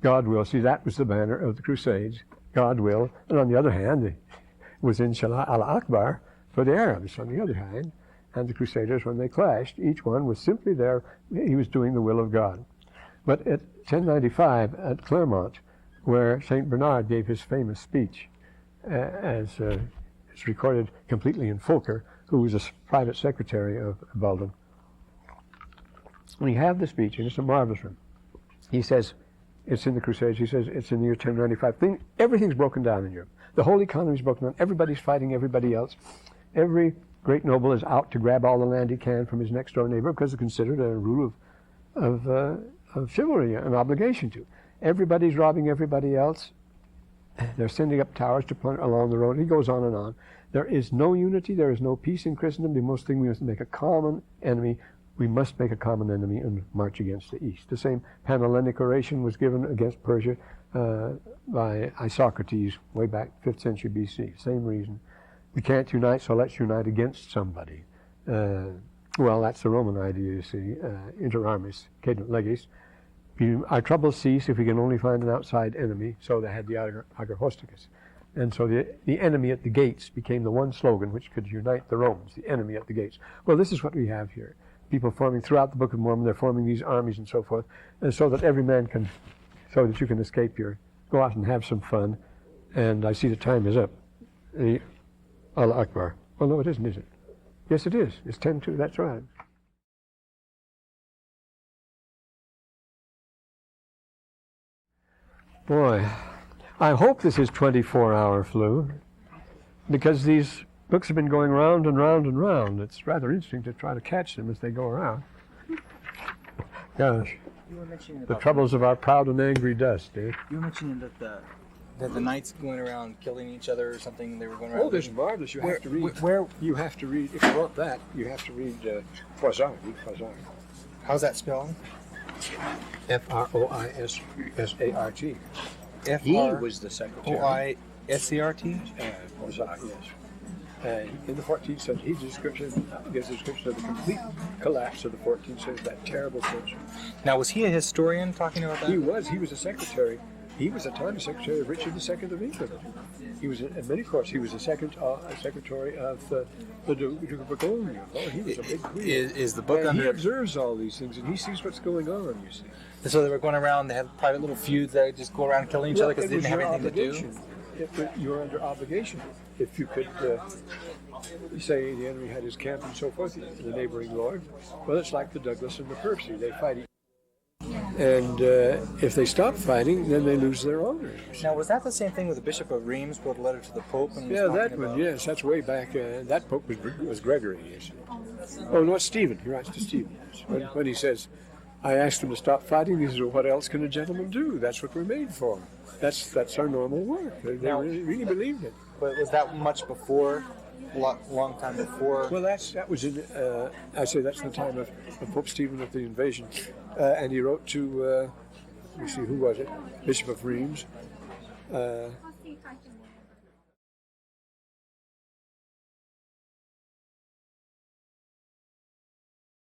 S2: God will. See, that was the banner of the Crusades, God will. And on the other hand, it was Inshallah Allah Akbar for the Arabs, on the other hand. And the Crusaders, when they clashed, each one was simply there, he was doing the will of God. But at 1095 at Clermont, where St. Bernard gave his famous speech, as it's recorded completely in Fulker, who was a private secretary of Baldwin. We have the speech, and it's a marvelous one. He says, it's in the Crusades, he says, it's in the year 1095. Everything's broken down in Europe. The whole economy's broken down. Everybody's fighting everybody else. Every great noble is out to grab all the land he can from his next door neighbor because it's considered a rule of chivalry, an obligation to. Everybody's robbing everybody else. They're sending up towers to plunder along the road. He goes on and on. There is no unity. There is no peace in Christendom. The most thing we must make a common enemy. We must make a common enemy and march against the East. The same Panhellenic oration was given against Persia by Isocrates way back 5th century BC. Same reason. We can't unite, so let's unite against somebody. Well, that's the Roman idea, you see, inter armis, cadet legis. Our troubles cease if we can only find an outside enemy, so they had the Agarhosticus. And so the enemy at the gates became the one slogan which could unite the Romans, the enemy at the gates. Well, this is what we have here. people forming throughout the Book of Mormon. They're forming these armies and so forth, and so that every man can, so that you can escape go out and have some fun. And I see the time is up. Allah Akbar. Well, no, it isn't, is it? Yes, it is. It's 10:02. That's right. Boy, I hope this is 24-hour flu, because these books have been going round and round and round. It's rather interesting to try to catch them as they go around. Gosh,
S3: You were mentioning
S2: the troubles of our proud and angry dust, eh?
S3: You were mentioning that the knights going around killing each other or something. They were going around.
S2: Oh, there's marvelous. You have to read.
S3: Where?
S2: You have to read. If you want that, you have to read Fazar. Read Fazar.
S3: How's that spelling?
S2: Froisart. He was the secretary.
S3: Oiscert.
S2: Fazar, yes. In the 14th century, he gives a description of the complete collapse of the 14th century, that terrible century.
S3: Now, was he a historian talking about that?
S2: He was a secretary. He was at the time a secretary of Richard II of England. He was, in many courts, he was a secretary of the Duke of Burgundy. Oh, he was a big queen.
S3: Is the book
S2: and
S3: under?
S2: He observes all these things, and he sees what's going on, you see.
S3: And so they were going around, they had private little feuds that just go around killing each other because they didn't have anything to do?
S2: You're under obligation. If you could say the enemy had his camp and so forth, the neighboring lord, well, it's like the Douglas and the Percy. They fight each other. And if they stop fighting, then they lose their honor.
S3: Now, was that the same thing with the Bishop of Reims wrote a letter to the Pope? And was
S2: Yeah, that
S3: talking
S2: one,
S3: about...
S2: yes, that's way back. That Pope was Gregory, yes. Oh, no, it's Stephen. He writes to Stephen. When he says, I asked them to stop fighting, he says, well, what else can a gentleman do? That's what we're made for. That's our normal work. They really believed it.
S3: But was that much before, long time before?
S2: Well, that was in, I say that's the time of Pope Stephen of the invasion. And he wrote to, let me see, who was it? Bishop of Reims.